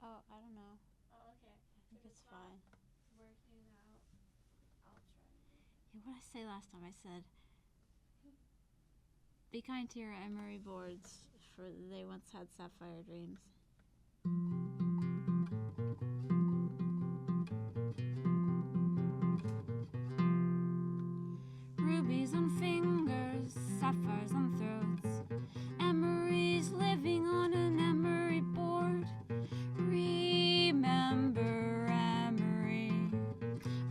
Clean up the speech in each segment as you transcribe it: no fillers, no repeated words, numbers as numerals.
Oh, I don't know. Oh, okay. I think it's fine. Working out. I'll try. Yeah, what did I say last time? I said, be kind to your Emery boards, for they once had sapphire dreams. Rubies on fingers, sapphires on throats. Emery's living on an Emery board. Remember Emery,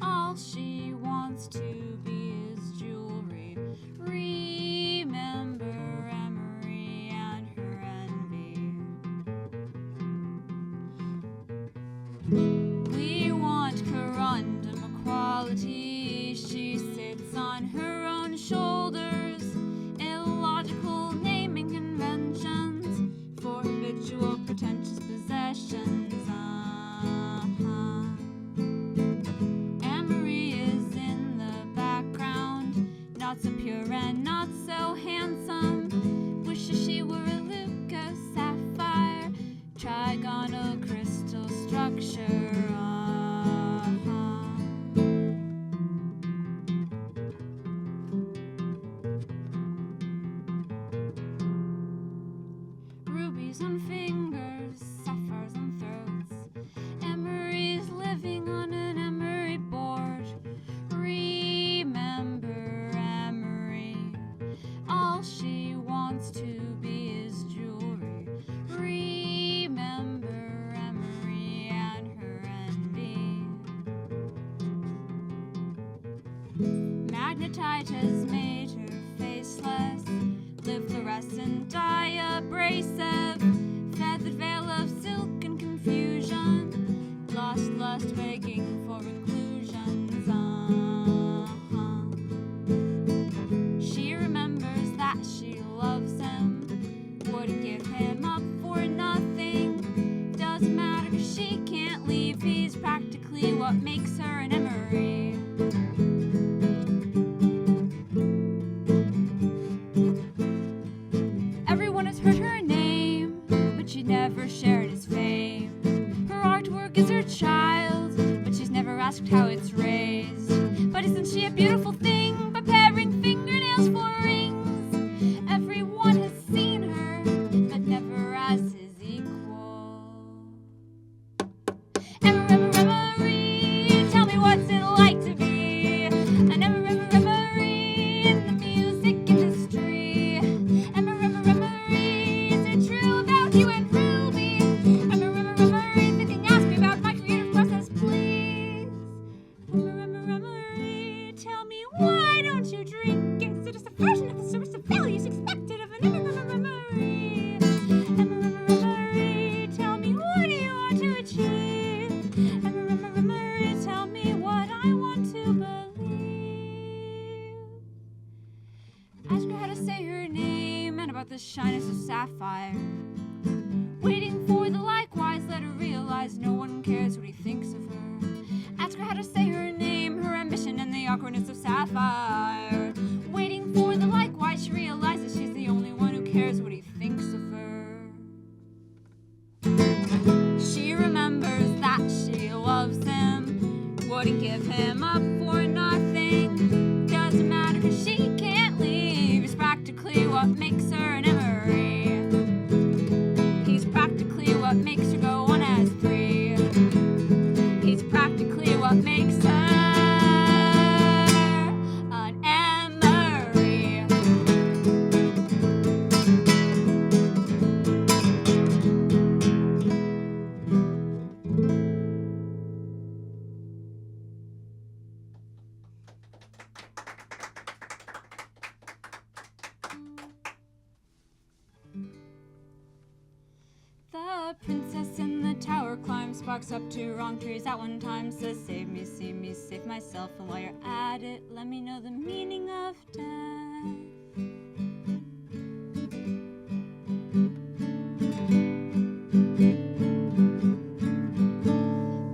all she wants to be is jewelry. Remember Emery and her envy. We want corundum equality. She sits on her own shoulders. Illogical naming conventions for habitual pretentious possessions. Emery is in the background, not so pure and not so handsome. Wishes she were a Lucas sapphire, trigonal crystal structure. Rubies on fingers, sapphires on throats. Emery's living on an Emery board. Remember Emery, all she wants to be is jewelry. Remember Emery and her envy. Magnetite made her faceless, live fluorescent dye abrasive, feathered veil of silk and confusion, lost lust begging for inclusions. She remembers that she loves him, wouldn't give him up for nothing. Doesn't matter 'cause she can't leave, he's practically what makes her an Emery. Everyone has heard her name, but she never shared his fame. Her artwork is her child, but she's never asked how it's raised. But isn't she a beautiful thing, preparing fingernails for rings? Everyone has seen her, but never as his equal. Emery, tell me what's it like to be an Emery in the music industry. Emery, is it true about you and Ruby? Emery, thinking, ask me about my creative process, please. Emery, tell me, why don't you drink? Is it just a version of the source of values expected of an Emery? Emery, tell me, what do you want to achieve? Emery, tell me what I want to believe. Ask her how to say her name and about the shyness of sapphire. Waiting for the likewise, let her realize no one cares what he thinks of her. Ask her how to say her name, her ambition, and the awkwardness of sapphire. Waiting for the likewise, she realizes she's the only one who cares what he thinks of her. She remembers that she loves him, wouldn't give him up for nothing. Doesn't matter 'cause she can't leave, he's practically what makes her an Emery. He's practically what makes her go on as three. He's practically what makes her an Emery. The princess in the tower climbs, sparks up two wrong trees at one time, says, save me, see me, save myself, and while you're at it, let me know the meaning of death.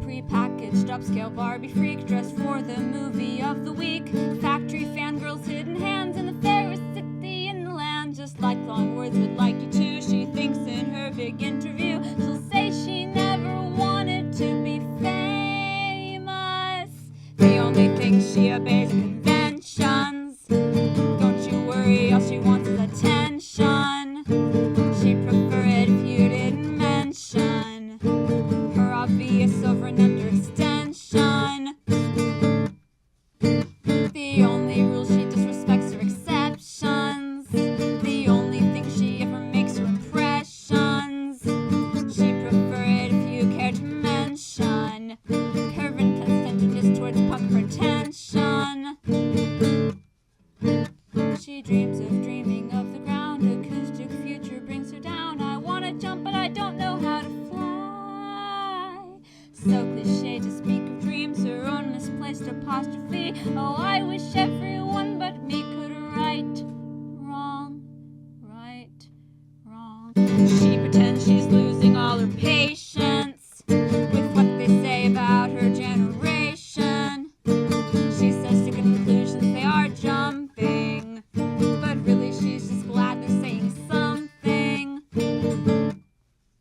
Prepackaged upscale Barbie freak, dressed for the movie of the week. Factory fangirls, hidden hands in the fairest city in the land. Just like long words would like you to, she thinks in her big interview, she'll say she never she dreams of dreaming of the ground. Acoustic future brings her down. I wanna jump, but I don't know how to fly. So cliche to speak of dreams, her own misplaced apostrophe. Oh, I wish everyone but me could write wrong, right, wrong. She pretends she's losing all her patience with what they say about her generation. She says to conclusions they are jumping, but really she's just glad they're saying something.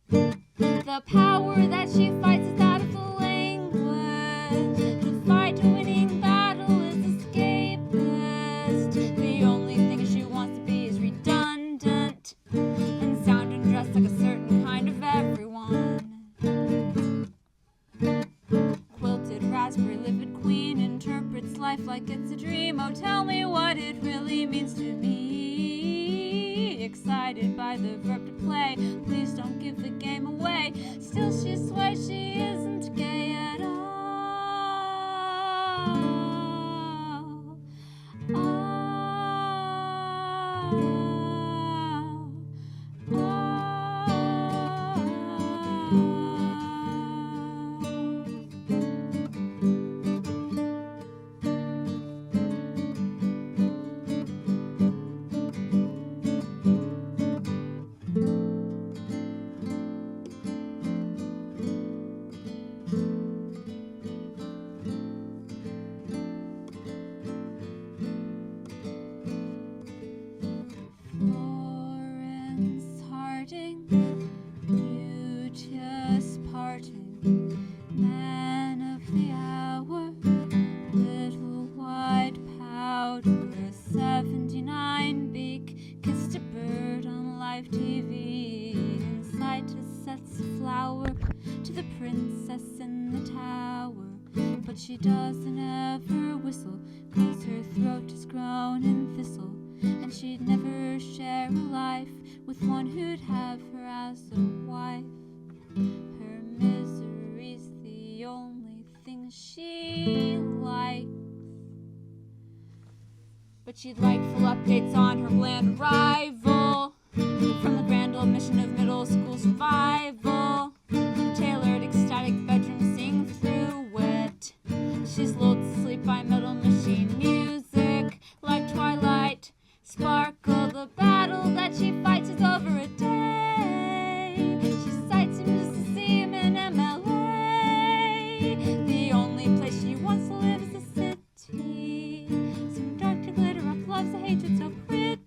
The power that she fights is out of the language. To fight a winning battle is escapist. The only thing she wants to be is redundant and sound and dress like a certain kind of everyone. Quilted raspberry livid queen interprets life like it's a dream. Oh, tell me what it really means to me. Excited by the verb to play, please don't give the game away. Still she swears she isn't gay at all. Florence Harding, beauteous parting, man of the hour, little white powder, 79 beak, kissed a bird on live TV, inside sets a flower to the princess in the tower, but she doesn't ever whistle, 'cause her throat is grown in thistle. And she'd never share a life with one who'd have her as a wife. Her misery's the only thing she likes. But she'd like full updates on her bland arrival from the grand old mission of middle school survival. Tailored ecstatic bedroom sing through it. She's lulled to sleep by metal machine music like Twilight Sparkle. The battle that she fights is over a day. She cites him just to see him in MLA. The only place she wants to live is the city. Some dark to glitter up loves the hatred so pretty.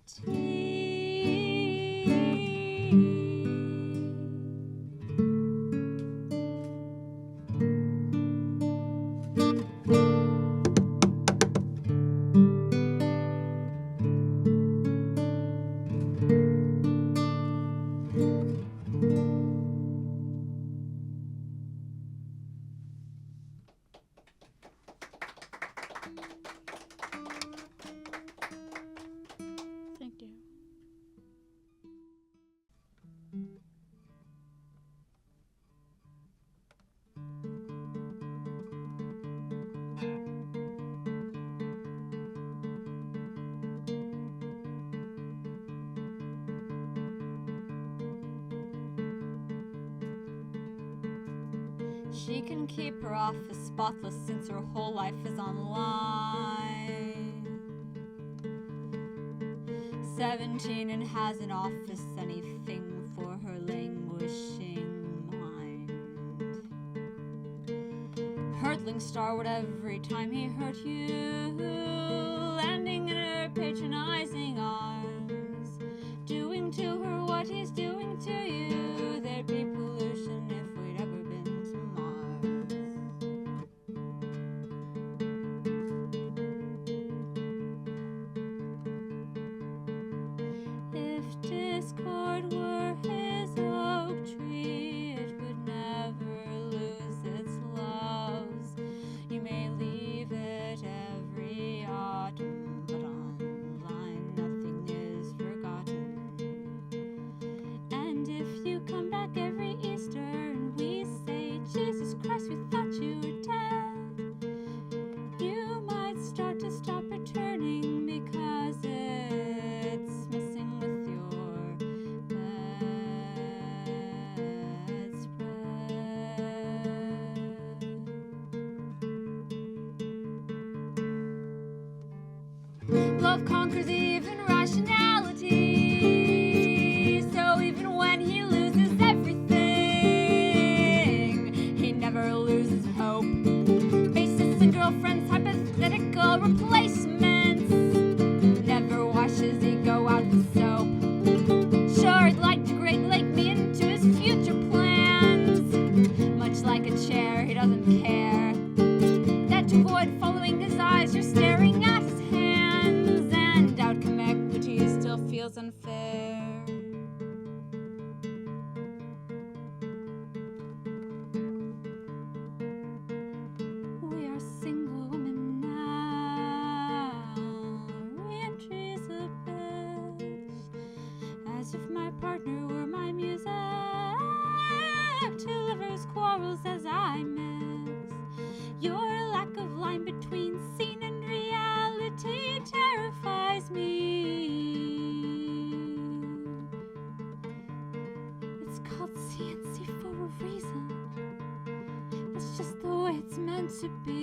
Thank you. She can keep her office spotless since her whole life is online. 17 and hasn't office anything for her languishing mind. Hurtling starward every time he hurt you, landing in her patronizing arms, doing to her what he's doing to you. There'd be pollution if we'd ever been to Mars. If discord were his oak tree, it would never lose its loves. You may leave it every autumn, but online nothing is forgotten. And if you come back every Easter and we say, Jesus Christ, we thought you were dead, you might start to stop returning because it Love conquers even rationality. So even when he loses everything, he never loses hope. Faces and girlfriends, hypothetical replacements. Never washes ego out with soap. Sure, he'd like to Great Lake me into his future plans. Much like a chair, he doesn't care. That to avoid following his eyes, you're staring at his hands. And outcome equity still feels unfair. We are single women now. Reentry's a bitch. As if my partner were my music. Two lovers quarrels as I mix. Your lack of line between scene and reality terrifies me. It's called CNC for a reason. It's just the way it's meant to be.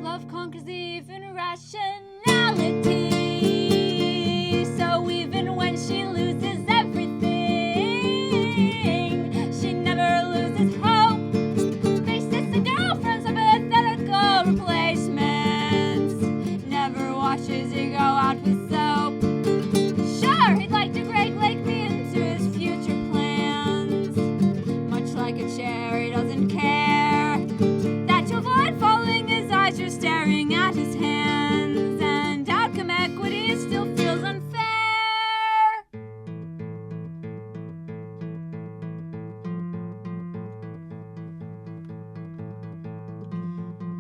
Love conquers even rationality. So even when she loses everything, she never loses hope. Faces and girlfriends, hypothetical replacements. Never washes ego out with soap. Sure, he'd like to Great Lake me into his future plans. Much like a chair, he doesn't care. That to avoid following his eyes, you're staring at his hands. And outcome equity still feels unfair.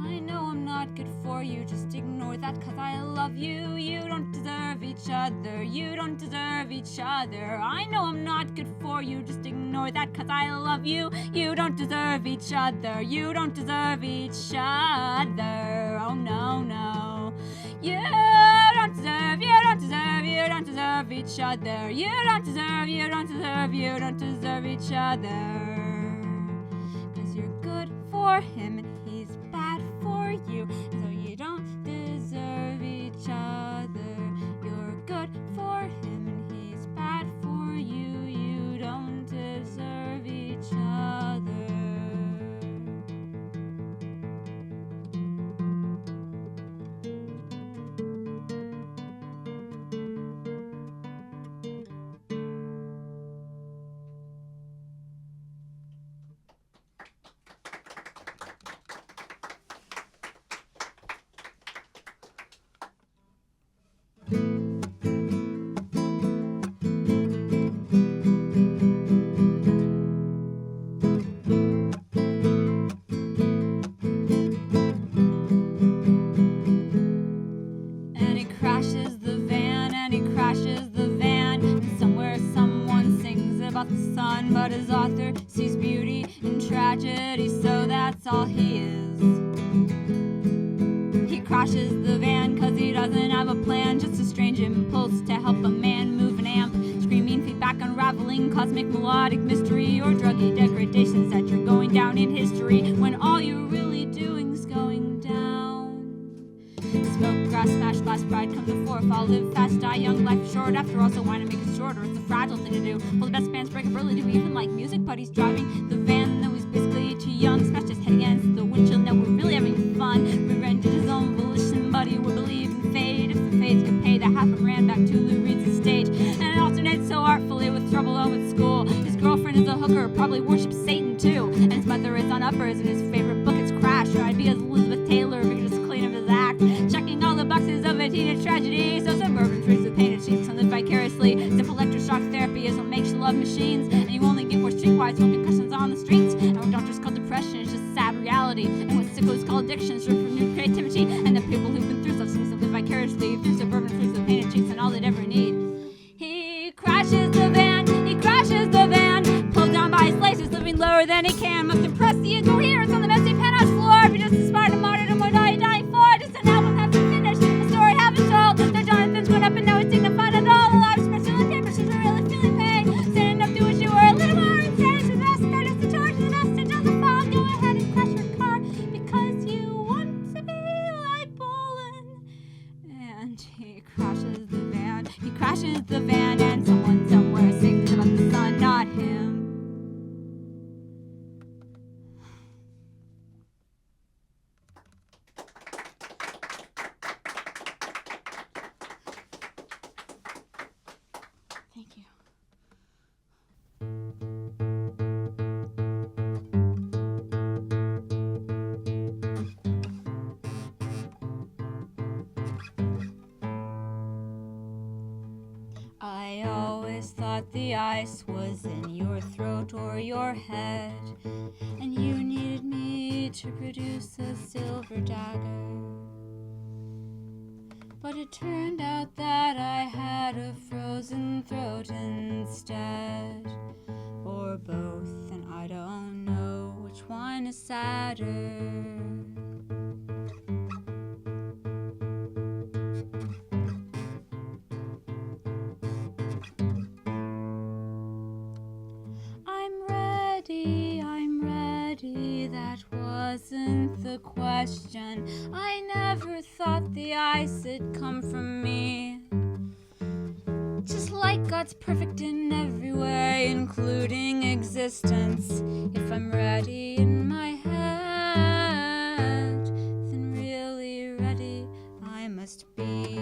I know I'm not good for you, just ignore that 'cause I love you. You don't deserve each other, you don't deserve each other. I know I'm not good for you, just ignore that 'cause I love you. You don't deserve each other, you don't deserve each other. Oh no, no. You don't deserve, you don't deserve, you don't deserve each other. You don't deserve, you don't deserve, you don't deserve each other. 'Cause you're good for him and he's bad for you. So you don't deserve each other. You're good for him and he's bad for you. You don't deserve each other. And he crashes the van, and he crashes the van. And somewhere someone sings about the sun, but his author sees beauty in tragedy, so that's all he is. He crashes the van 'cause he doesn't have a plan, just a strange impulse to help a man move an amp. Screaming feedback, unraveling cosmic melodic mystery, or druggy degradations that you're going down in history when all you're really doing's going down. Smoke, grass, smash, glass, pride, come to fore, fall, live fast, die young, life is short. After all, so why not make it shorter? It's a fragile thing to do. Well, the best bands break up early. Do we even like music? But he's driving the van, though he's basically too young. Smashed his head against the windshield, now we're really having fun. Rear-ended his own volition, but he would believe in fate. If the fates could pay the half and ran back to Lou Reed's estate. And it alternates so artfully with trouble home at school. His girlfriend is a hooker, probably worships Satan too. And his mother is on uppers, and his favorite book is Crash. Or I'd be as Elizabeth Taylor, if he could just clean up his act. Checking all the boxes of a teenage tragedy. So suburban trees with painted sheets and live vicariously. Simple electroshock therapy is what makes you love machines. And you only get more streetwise from concussions on the streets. And what doctors call depression is just sad reality. And what sickos call addiction is for new creativity. And the people who've been through such things live vicariously through suburban trees with painted cheeks and all they'd ever need. He crashes the van, pulls down by his laces, living crashes the van. He crashes the van and someone somewhere sings about the sun, not him. Thank you. I always thought the ice was in your throat or your head, and you needed me to produce a silver dagger. But it turned out that I had a frozen throat instead, or both, and I don't know which one is sadder. I'm ready, that wasn't the question. I never thought the ice had come from me. Just like God's perfect in every way, including existence. If I'm ready in my head, then really ready I must be.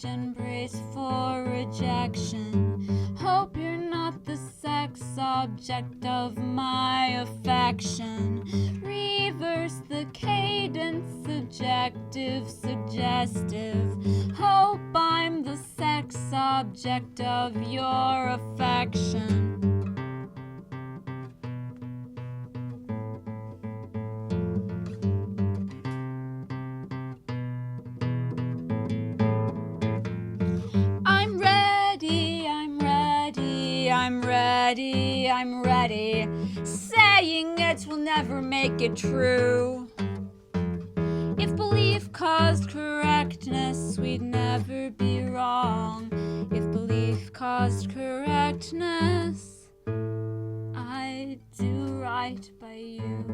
And brace for rejection. Hope you're not the sex object of my affection. Reverse the cadence, subjective, suggestive. Hope I'm the sex object of your affection. I'm ready. Saying it will never make it true. If belief caused correctness, we'd never be wrong. If belief caused correctness, I'd do right by you.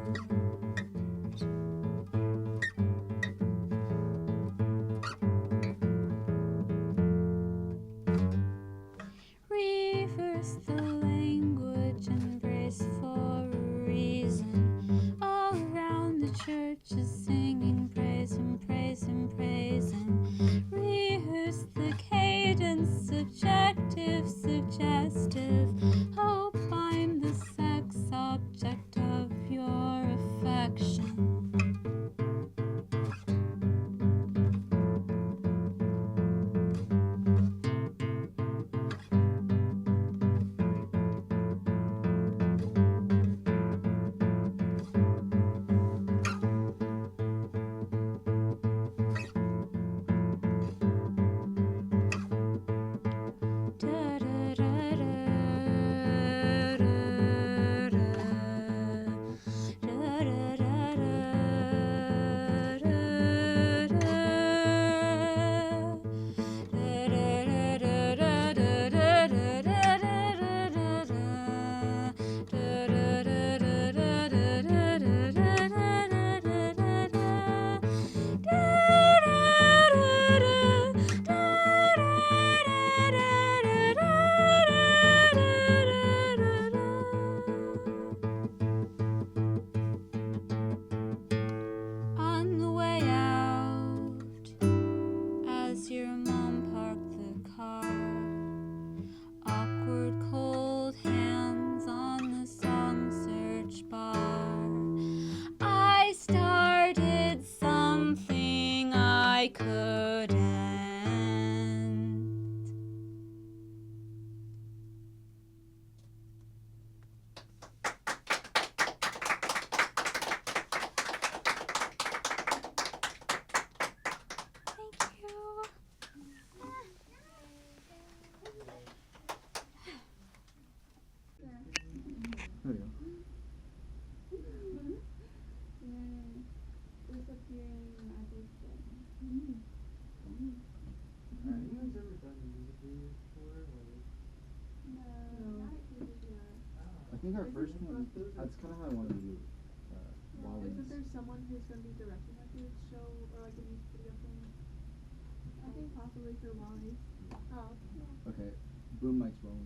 Reverse the language and brace for a reason. All around the church is singing praise and praise and praise. And rehearse the cadence, subjective, suggestive. Hope I'm the sex object of your affection. think our first one, that's kind of how I wanted to do Wally's. Isn't there someone who's going to be directing like a show or like a music video thing? I think possibly for Wally's. Oh. Okay, boom mic's rolling.